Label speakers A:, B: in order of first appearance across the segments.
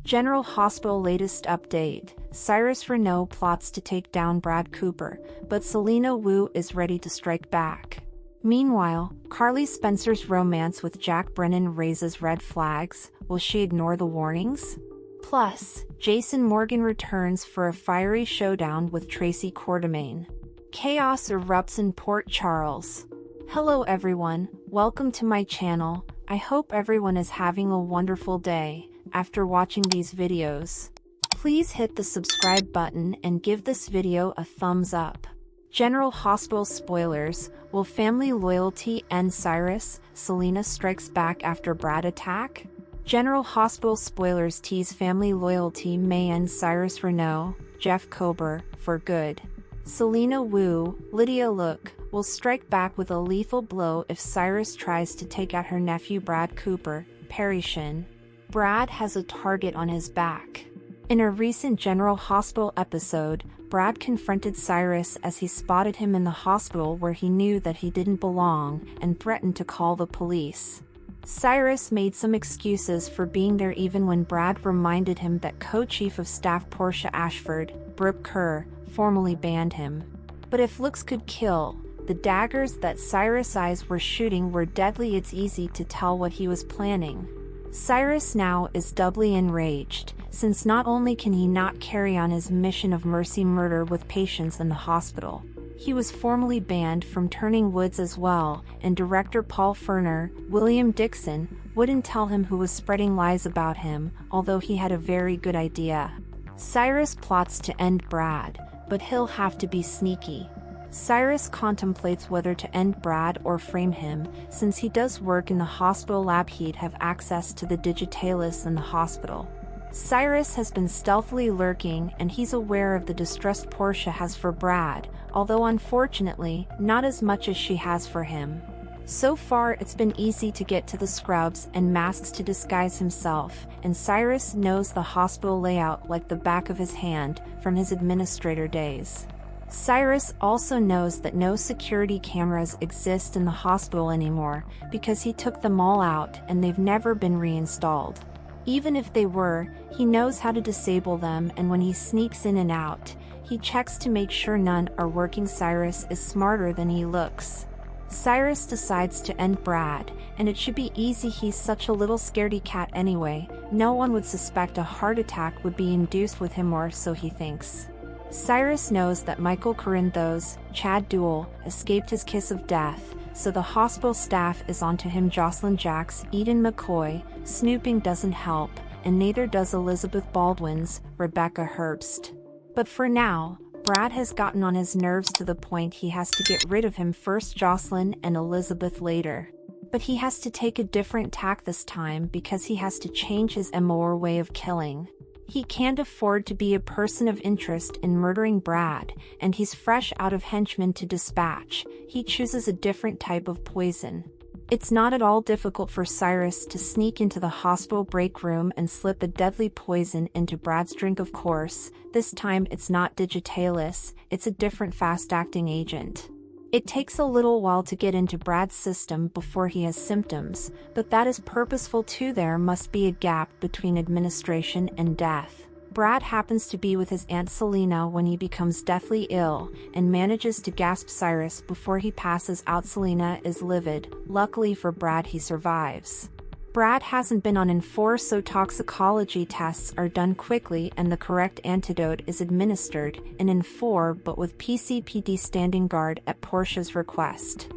A: General Hospital latest update. Cyrus Renault plots to take down Brad Cooper, but Selina Wu is ready to strike back. Meanwhile, Carly Spencer's romance with Jack Brennan raises red flags. Will she ignore the warnings? Plus, Jason Morgan returns for a fiery showdown with Tracy Quartermaine. Chaos erupts in Port Charles. Hello everyone, welcome to my channel. I hope everyone is having a wonderful day. After watching these videos, please hit the subscribe button and give this video a thumbs up. General Hospital spoilers. Will family loyalty end Cyrus? Selina strikes back after Brad attack? General Hospital spoilers tease family loyalty may end Cyrus Renault, Jeff Kober, for good. Selina Wu, Lydia Look, will strike back with a lethal blow if Cyrus tries to take out her nephew Brad Cooper, Perry Shin. Brad has a target on his back. In a recent General Hospital episode, Brad confronted Cyrus as he spotted him in the hospital where he knew that he didn't belong and threatened to call the police. Cyrus made some excuses for being there even when Brad reminded him that Co-Chief of Staff Portia Ashford, Brooke Kerr, formally banned him. But if looks could kill, the daggers that Cyrus' eyes were shooting were deadly. It's easy to tell what he was planning. Cyrus now is doubly enraged, since not only can he not carry on his mission of mercy murder with patients in the hospital, he was formally banned from turning woods as well, and director Paul Ferner, William Dixon, wouldn't tell him who was spreading lies about him, although he had a very good idea. Cyrus plots to end Brad, but he'll have to be sneaky. Cyrus contemplates whether to end Brad or frame him. Since he does work in the hospital lab, he'd have access to the digitalis in the hospital. Cyrus has been stealthily lurking and he's aware of the distrust Portia has for Brad, although unfortunately, not as much as she has for him. So far it's been easy to get to the scrubs and masks to disguise himself, and Cyrus knows the hospital layout like the back of his hand from his administrator days. Cyrus also knows that no security cameras exist in the hospital anymore because he took them all out and they've never been reinstalled. Even if they were, he knows how to disable them, and when he sneaks in and out, he checks to make sure none are working. Cyrus is smarter than he looks. Cyrus decides to end Brad, and it should be easy. He's such a little scaredy cat anyway. No one would suspect a heart attack would be induced with him, or so he thinks. Cyrus knows that Michael Corinthos, Chad Duell, escaped his kiss of death, so the hospital staff is onto him. Jocelyn Jacks, Eden McCoy, snooping doesn't help, and neither does Elizabeth Baldwin's Rebecca Herbst. But for now, Brad has gotten on his nerves to the point he has to get rid of him first, Jocelyn and Elizabeth later. But he has to take a different tack this time because he has to change his MO or way of killing. He can't afford to be a person of interest in murdering Brad, and he's fresh out of henchmen to dispatch. He chooses a different type of poison. It's not at all difficult for Cyrus to sneak into the hospital break room and slip a deadly poison into Brad's drink. Of course, this time it's not digitalis, it's a different fast-acting agent. It takes a little while to get into Brad's system before he has symptoms, but that is purposeful too. There must be a gap between administration and death. Brad happens to be with his Aunt Selina when he becomes deathly ill, and manages to gasp Cyrus before he passes out. Selina is livid. Luckily for Brad, he survives. Brad hasn't been on in 4, so toxicology tests are done quickly and the correct antidote is administered in 4, but with PCPD standing guard at Portia's request.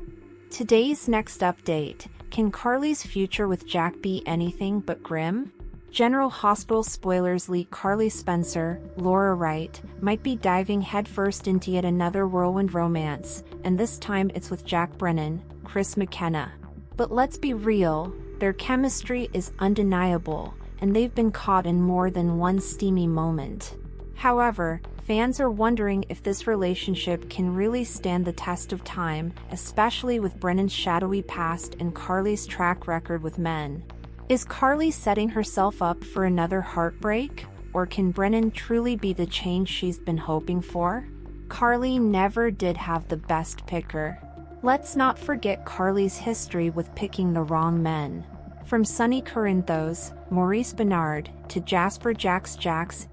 A: Today's next update. Can Carly's future with Jack be anything but grim? General Hospital spoilers leak. Carly Spencer, Laura Wright, might be diving headfirst into yet another whirlwind romance, and this time it's with Jack Brennan, Chris McKenna. But let's be real, their chemistry is undeniable, and they've been caught in more than one steamy moment. However, fans are wondering if this relationship can really stand the test of time, especially with Brennan's shadowy past and Carly's track record with men. Is Carly setting herself up for another heartbreak, or can Brennan truly be the change she's been hoping for? Carly never did have the best picker. Let's not forget Carly's history with picking the wrong men. From Sunny Corinthos, Maurice Bernard, to Jasper Jax,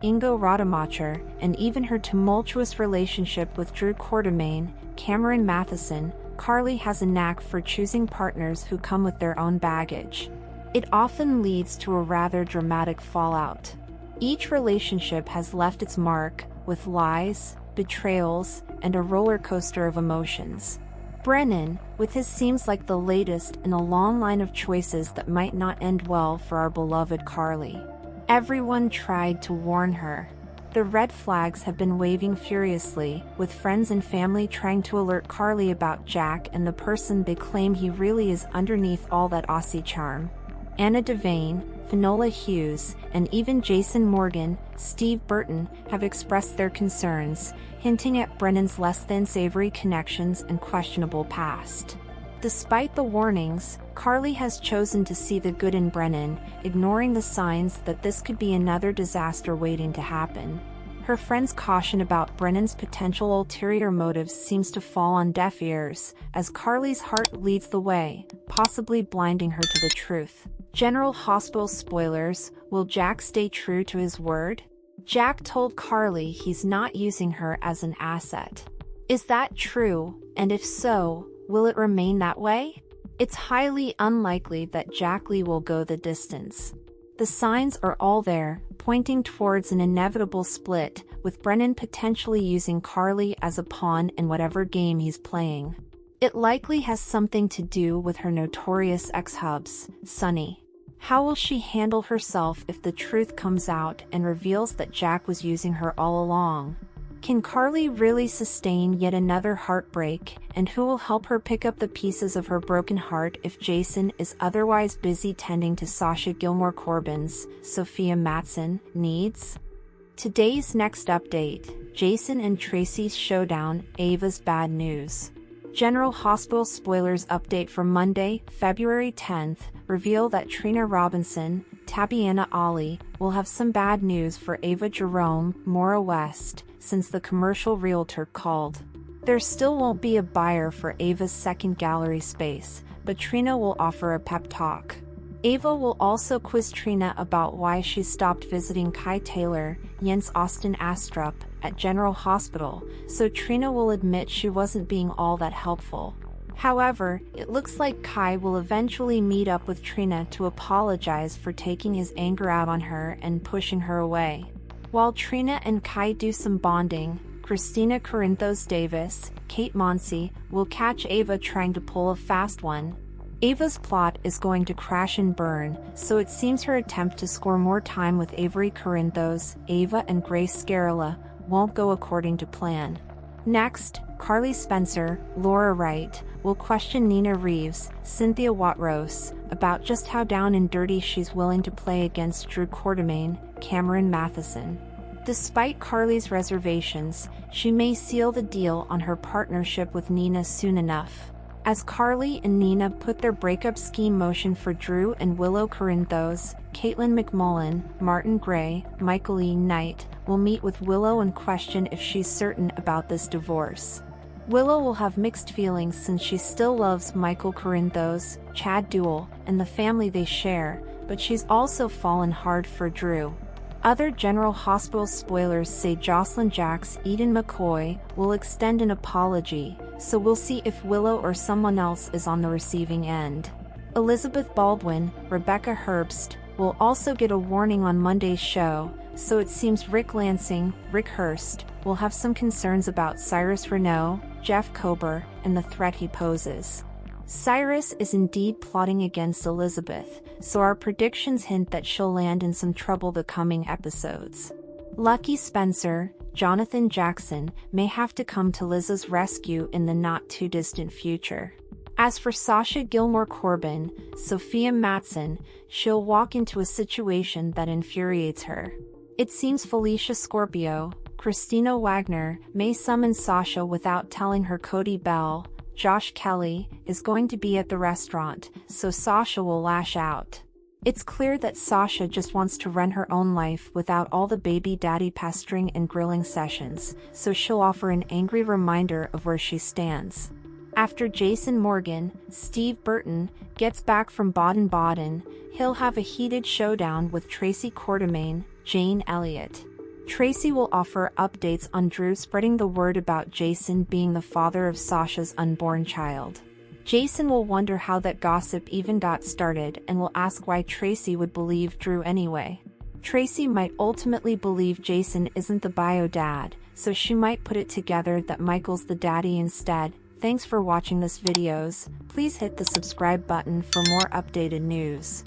A: Ingo Rademacher, and even her tumultuous relationship with Drew Quartermain, Cameron Matheson, Carly has a knack for choosing partners who come with their own baggage. It often leads to a rather dramatic fallout. Each relationship has left its mark, with lies, betrayals, and a roller coaster of emotions. Brennan, with his seems like the latest in a long line of choices that might not end well for our beloved Carly. Everyone tried to warn her. The red flags have been waving furiously, with friends and family trying to alert Carly about Jack and the person they claim he really is underneath all that Aussie charm. Anna Devane, Finola Hughes, and even Jason Morgan, Steve Burton have expressed their concerns, hinting at Brennan's less-than-savory connections and questionable past. Despite the warnings, Carly has chosen to see the good in Brennan, ignoring the signs that this could be another disaster waiting to happen. Her friends' caution about Brennan's potential ulterior motives seems to fall on deaf ears, as Carly's heart leads the way, possibly blinding her to the truth. General Hospital spoilers: will Jack stay true to his word? Jack told Carly he's not using her as an asset. Is that true, and if so, will it remain that way? It's highly unlikely that Jack Lee will go the distance. The signs are all there, pointing towards an inevitable split, with Brennan potentially using Carly as a pawn in whatever game he's playing. It likely has something to do with her notorious ex-hubs, Sunny. How will she handle herself if the truth comes out and reveals that Jack was using her all along? Can Carly really sustain yet another heartbreak, and who will help her pick up the pieces of her broken heart if Jason is otherwise busy tending to Sasha Gilmore Corbin's, Sophia Matson, needs? Today's next update: Jason and Tracy's showdown, Ava's bad news. General Hospital spoilers update for Monday, February 10th, reveal that Trina Robinson, Tabiana Ali, will have some bad news for Ava Jerome, Maura West, since the commercial realtor called. There still won't be a buyer for Ava's second gallery space, but Trina will offer a pep talk. Ava will also quiz Trina about why she stopped visiting Kai Taylor, Jens Austin Astrup, at General Hospital, so Trina will admit she wasn't being all that helpful. However, it looks like Kai will eventually meet up with Trina to apologize for taking his anger out on her and pushing her away. While Trina and Kai do some bonding, Christina Corinthos Davis, Kate Monsey, will catch Ava trying to pull a fast one. Ava's plot is going to crash and burn, so it seems her attempt to score more time with Avery Corinthos, Ava and Grace Scarella won't go according to plan. Next, Carly Spencer, Laura Wright, will question Nina Reeves, Cynthia Watrose, about just how down and dirty she's willing to play against Drew Quartermain, Cameron Matheson. Despite Carly's reservations, she may seal the deal on her partnership with Nina soon enough. As Carly and Nina put their breakup scheme motion for Drew and Willow Corinthos, Caitlin McMullen, Martin Gray, Michael E. Knight will meet with Willow and question if she's certain about this divorce. Willow will have mixed feelings since she still loves Michael Corinthos, Chad Duell, and the family they share, but she's also fallen hard for Drew. Other General Hospital spoilers say Jocelyn Jax, Eden McCoy, will extend an apology, so we'll see if Willow or someone else is on the receiving end. Elizabeth Baldwin, Rebecca Herbst, will also get a warning on Monday's show, so it seems Rick Lansing, Rick Hurst, will have some concerns about Cyrus Renault, Jeff Kober, and the threat he poses. Cyrus is indeed plotting against Elizabeth, so our predictions hint that she'll land in some trouble the coming episodes. Lucky Spencer, Jonathan Jackson, may have to come to Liz's rescue in the not-too-distant future. As for Sasha Gilmore Corbin, Sophia Matson, she'll walk into a situation that infuriates her. It seems Felicia Scorpio, Christina Wagner, may summon Sasha without telling her Cody Bell, Josh Kelly, is going to be at the restaurant, so Sasha will lash out. It's clear that Sasha just wants to run her own life without all the baby daddy pestering and grilling sessions, so she'll offer an angry reminder of where she stands. After Jason Morgan, Steve Burton, gets back from Baden-Baden, he'll have a heated showdown with Tracy Quartermaine, Jane Elliott. Tracy will offer updates on Drew spreading the word about Jason being the father of Sasha's unborn child. Jason will wonder how that gossip even got started and will ask why Tracy would believe Drew anyway. Tracy might ultimately believe Jason isn't the bio dad, so she might put it together that Michael's the daddy instead. Thanks for watching this videos. Please hit the subscribe button for more updated news.